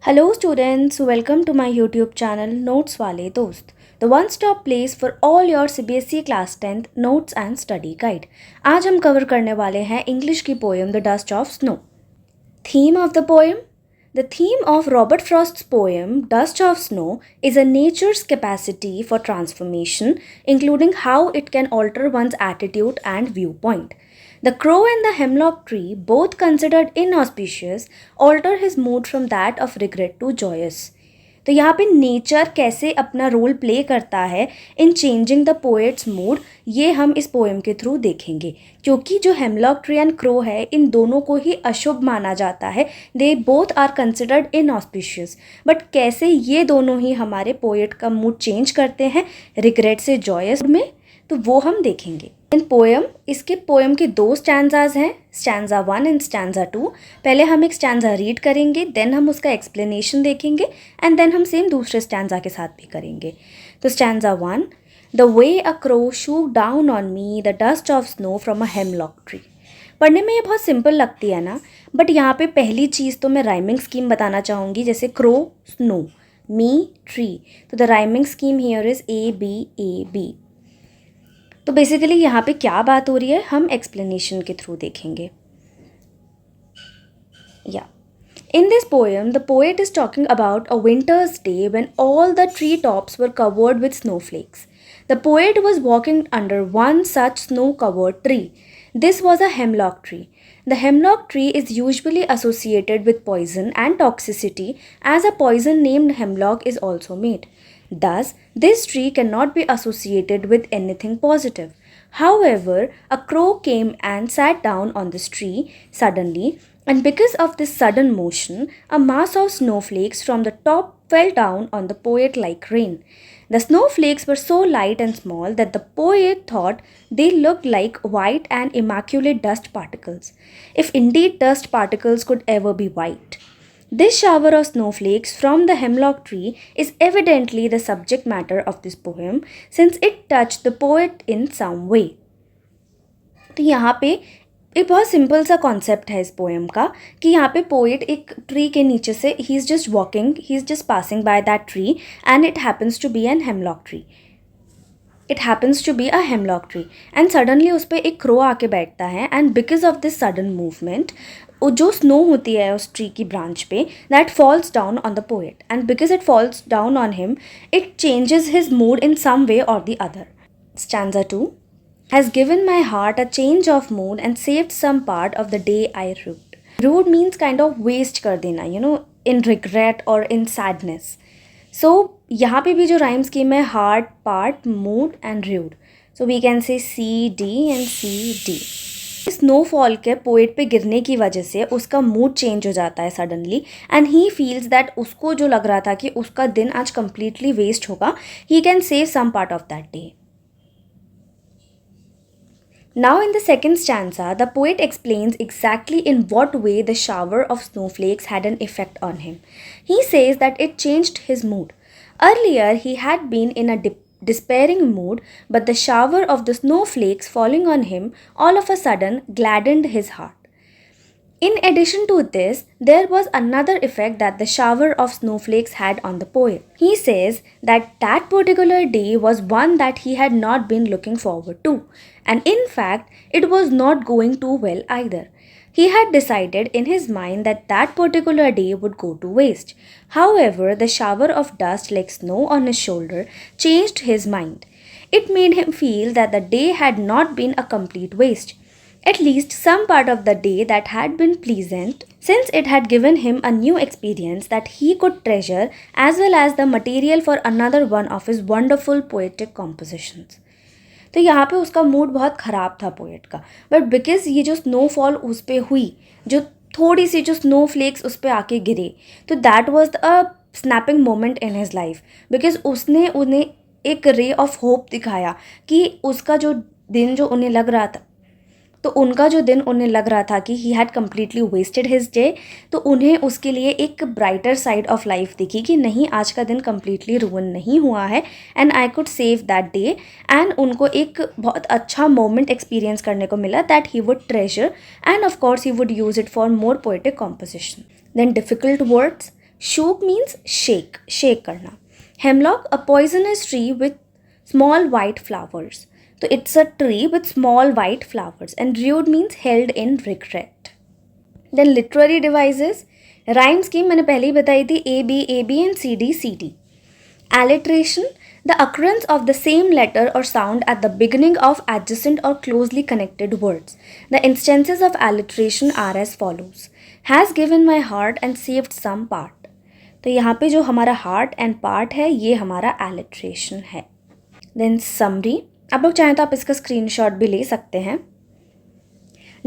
Hello students, welcome to my YouTube channel Notes Wale Dost, the one-stop place for all your CBSE class 10th notes and study guide. आज हम cover करने वाले हैं English की poem the dust of snow. Theme of the poem? The theme of Robert Frost's poem Dust of Snow is a nature's capacity for transformation, including how it can alter one's attitude and viewpoint. The crow and the hemlock tree, both considered inauspicious, alter his mood from that of regret to joyous. तो यहाँ पे nature कैसे अपना role play करता है इन changing the poets mood, ये हम इस पोएम के थ्रू देखेंगे. क्योंकि जो हेमलॉक ट्री एंड क्रो है, इन दोनों को ही अशुभ माना जाता है. They both are considered inauspicious. But कैसे ये दोनों ही हमारे पोएट का मूड चेंज करते हैं रिग्रेट से जॉयस में, तो वो हम देखेंगे. इन पोएम, इसके पोएम के दो स्टैंजाज हैं, स्टैंजा 1 एंड स्टैंजा 2. पहले हम एक स्टैंजा रीड करेंगे, देन हम उसका एक्सप्लेनेशन देखेंगे एंड देन हम सेम दूसरे स्टैंजा के साथ भी करेंगे. तो stanza 1, the way a crow shoe down on me the dust of snow from a hemlock tree. पढ़ने में ये बहुत सिंपल लगती है ना, बट यहाँ पे पहली चीज़ तो मैं राइमिंग स्कीम बताना चाहूँगी. जैसे क्रो, स्नो, मी, ट्री, तो the rhyming scheme here is A B. तो बेसिकली यहाँ पे क्या बात हो रही है हम एक्सप्लेनेशन के थ्रू देखेंगे. या In this poem, the poet is talking about a winter's day when all the tree tops were covered with snowflakes. The poet was walking under one such snow-covered tree. This was a hemlock tree. The hemlock tree is usually associated with poison and toxicity, as a poison named hemlock is also made. Thus, this tree cannot be associated with anything positive. However, a crow came and sat down on this tree suddenly, and because of this sudden motion, a mass of snowflakes from the top fell down on the poet like rain. The snowflakes were so light and small that the poet thought they looked like white and immaculate dust particles, if indeed dust particles could ever be white. This shower of snowflakes from the hemlock tree is evidently the subject matter of this poem, since it touched the poet in some way. तो यहाँ पे एक बहुत simple सा concept है इस poem का कि यहाँ पे पोएट एक ट्री के नीचे से he is just walking, he is just passing by that tree and it happens to be an hemlock tree. It happens to be a hemlock tree and suddenly उस पर एक क्रो आके बैठता है and because of this sudden movement जो snow होती है उस ट्री की ब्रांच पे, that falls down on the poet and because it falls down on him it changes his mood इन सम वे और the other. Stanza 2 has given my heart a change of mood and saved some part of the day I rued. Rued means kind of waste कर देना, in regret or in sadness. So यहाँ पे भी जो rhyme scheme है heart, part, mood and rued. So we can say C, D and C, D. Snowfall के poet पे गिरने की वजह से उसका मूड चेंज हो जाता है suddenly and he feels that उसको जो लग रहा था कि उसका दिन आज कम्प्लीटली वेस्ट होगा, he can save some part of that day. Now in the second stanza, the poet explains exactly in what way the shower of snowflakes had an effect on him. He says that it changed his mood. Earlier, he had been in a despairing mood, but the shower of the snowflakes falling on him all of a sudden gladdened his heart. In addition to this, there was another effect that the shower of snowflakes had on the poet. He says that that particular day was one that he had not been looking forward to, and in fact, it was not going too well either. He had decided in his mind that that particular day would go to waste. However, the shower of dust like snow on his shoulder changed his mind. It made him feel that the day had not been a complete waste. At least some part of the day that had been pleasant, since it had given him a new experience that he could treasure as well as the material for another one of his wonderful poetic compositions. तो यहाँ पे उसका mood बहुत ख़राब था poet का, but because ये जो स्नोफॉल उस पर हुई, जो थोड़ी सी जो स्नो फ्लेक्स उस पर आके गिरे, तो that was a snapping moment in his life, because उसने उन्हें एक रे ऑफ होप दिखाया कि उसका जो दिन जो उन्हें लग रहा था, तो उनका जो दिन उन्हें लग रहा था कि he had completely wasted his day, तो उन्हें उसके लिए एक ब्राइटर साइड ऑफ लाइफ दिखी कि नहीं, आज का दिन कम्प्लीटली रूइन नहीं हुआ है and I could save that day. And उनको एक बहुत अच्छा मोमेंट एक्सपीरियंस करने को मिला that he would treasure and of course he would use it for more poetic composition. Then difficult words Shook means shake, shake करना. Hemlock, a poisonous tree with small white flowers. So it's a tree with small white flowers. And rude means held in regret. Then literary devices. Rhyme scheme मैंने पहले ही बताई थी, A B and C D. Alliteration, the occurrence of the same letter or sound at the beginning of adjacent or closely connected words. The instances of alliteration are as follows. Has given my heart and saved some part. तो यहाँ पे जो हमारा heart and part है ये हमारा alliteration है. Then summary, आप लोग चाहें तो आप इसका screenshot भी ले सकते हैं.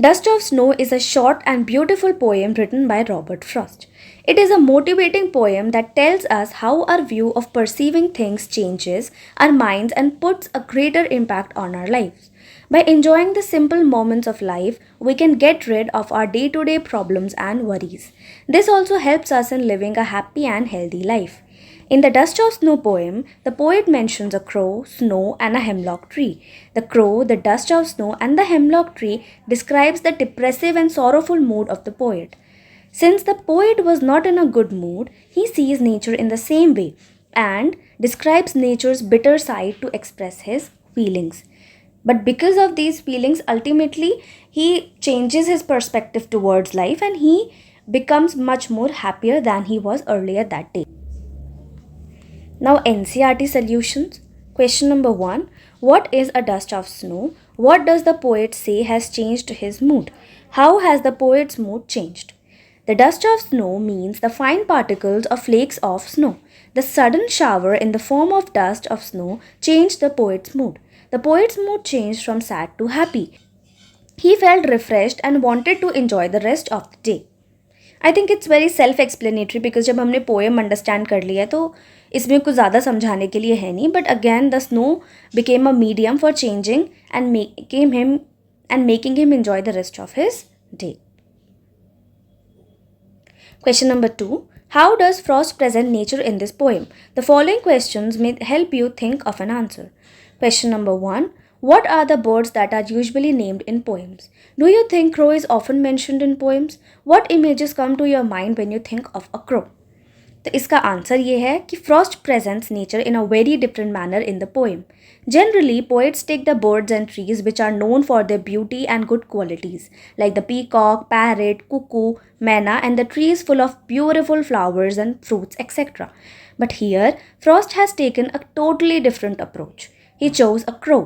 Dust of Snow is a short and beautiful poem written by Robert Frost. It is a motivating poem that tells us how our view of perceiving things changes our minds and puts a greater impact on our lives. By enjoying the simple moments of life, we can get rid of our day to day problems and worries. This also helps us in living a happy and healthy life. In the Dust of Snow poem, the poet mentions a crow, snow, and a hemlock tree. The crow, the dust of snow, and the hemlock tree describes the depressive and sorrowful mood of the poet. Since the poet was not in a good mood, he sees nature in the same way and describes nature's bitter side to express his feelings. But because of these feelings, ultimately, he changes his perspective towards life and he becomes much more happier than he was earlier that day. Now NCERT solutions. Question number 1. What is a dust of snow? What does the poet say has changed his mood? How has the poet's mood changed? The dust of snow means the fine particles or flakes of snow. The sudden shower in the form of dust of snow changed the poet's mood. The poet's mood changed from sad to happy. He felt refreshed and wanted to enjoy the rest of the day. I think it's very self explanatory because जब हमने poem understand कर लिया तो इसमें कुछ ज़्यादा समझाने के लिए है नहीं. But again the snow became a medium for changing and making him enjoy the rest of his day. Question number 2. How does Frost present nature in this poem? The following questions may help you think of an answer. Question number 1. What are the birds that are usually named in poems? Do you think crow is often mentioned in poems? What images come to your mind when you think of a crow? तो इसका answer ये है कि Frost presents nature in a very different manner in the poem. Generally, poets take the birds and trees which are known for their beauty and good qualities, like the peacock, parrot, cuckoo, manna, and the trees full of beautiful flowers and fruits, etc. But here, Frost has taken a totally different approach. He chose a crow,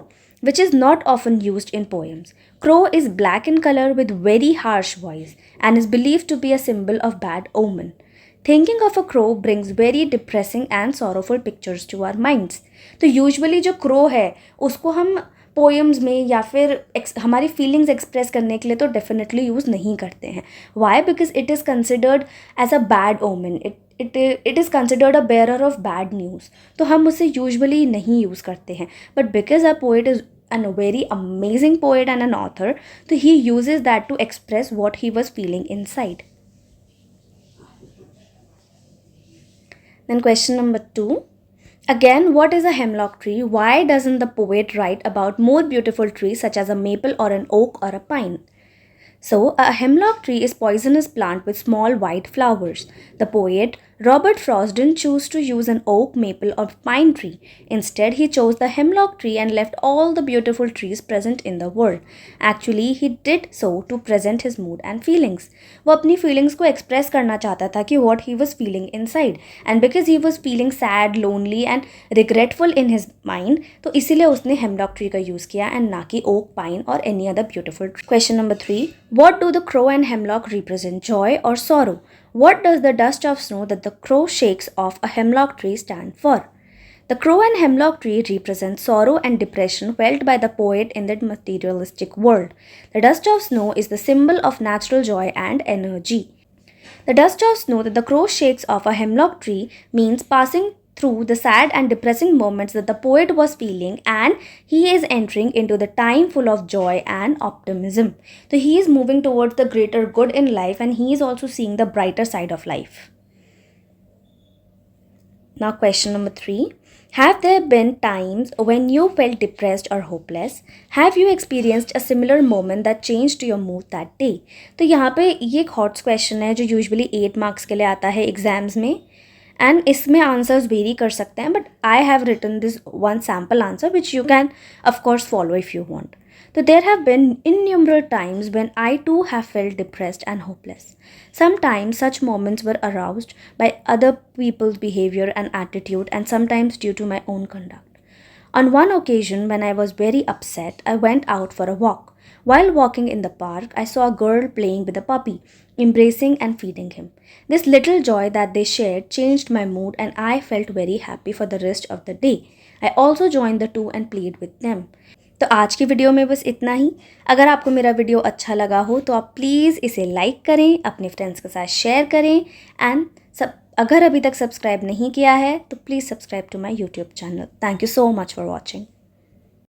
which is not often used in poems. Crow is black in color with very harsh voice and is believed to be a symbol of bad omen. Thinking of a crow brings very depressing and sorrowful pictures to our minds. तो usually जो crow है उसको हम poems में या फिर हमारी feelings express करने के लिए तो डेफिनेटली यूज़ नहीं करते हैं. Why? Because it is considered as a bad omen. It is considered a bearer of bad news. तो हम उसे यूजुअली नहीं यूज़ करते हैं. But because a poet is and a very amazing poet and an author, so he uses that to express what he was feeling inside. Then question number 2. Again, what is a hemlock tree? Why doesn't the poet write about more beautiful trees such as a maple or an oak or a pine? So, a hemlock tree is poisonous plant with small white flowers. The poet Robert Frost didn't choose to use an oak, maple or pine tree. Instead, he chose the hemlock tree and left all the beautiful trees present in the world. Actually, he did so to present his mood and feelings. वो अपनी feelings को express करना चाहता था कि what he was feeling inside. And because he was feeling sad, lonely and regretful in his mind, तो इसीलिए उसने hemlock tree का use किया and ना कि oak, pine or any other beautiful tree. Question number 3. What do the crow and hemlock represent? Joy or sorrow? What does the dust of snow that the crow shakes off a hemlock tree stand for? The crow and hemlock tree represent sorrow and depression felt by the poet in the materialistic world. The dust of snow is the symbol of natural joy and energy. The dust of snow that the crow shakes off a hemlock tree means passing through the sad and depressing moments that the poet was feeling, and he is entering into the time full of joy and optimism. So he is moving towards the greater good in life and he is also seeing the brighter side of life. Now question number 3. Have there been times when you felt depressed or hopeless? Have you experienced a similar moment that changed your mood that day? तो यहाँ पे ये एक hots question है जो usually 8 marks के लिए आता है एग्जाम्स में. एंड इसमें आंसर्स वेरी कर सकते हैं, but I have written this one sample answer which you can of course follow if you want. So there have been innumerable times when I too have felt depressed and hopeless. Sometimes such moments were aroused by other people's behavior and attitude, and sometimes due to my own conduct. On one occasion, when I was very upset, I went out for a walk. While walking in the park, I saw a girl playing with a puppy, embracing and feeding him. This little joy that they shared changed my mood, and I felt very happy for the rest of the day. I also joined the two and played with them. तो आज की video में बस इतना ही. अगर आपको मेरा video अच्छा लगा हो तो आप प्लीज़ इसे लाइक करें, अपने फ्रेंड्स के साथ शेयर करें, एंड अगर अभी तक सब्सक्राइब नहीं किया है तो please subscribe to my YouTube channel. Thank you so much for watching.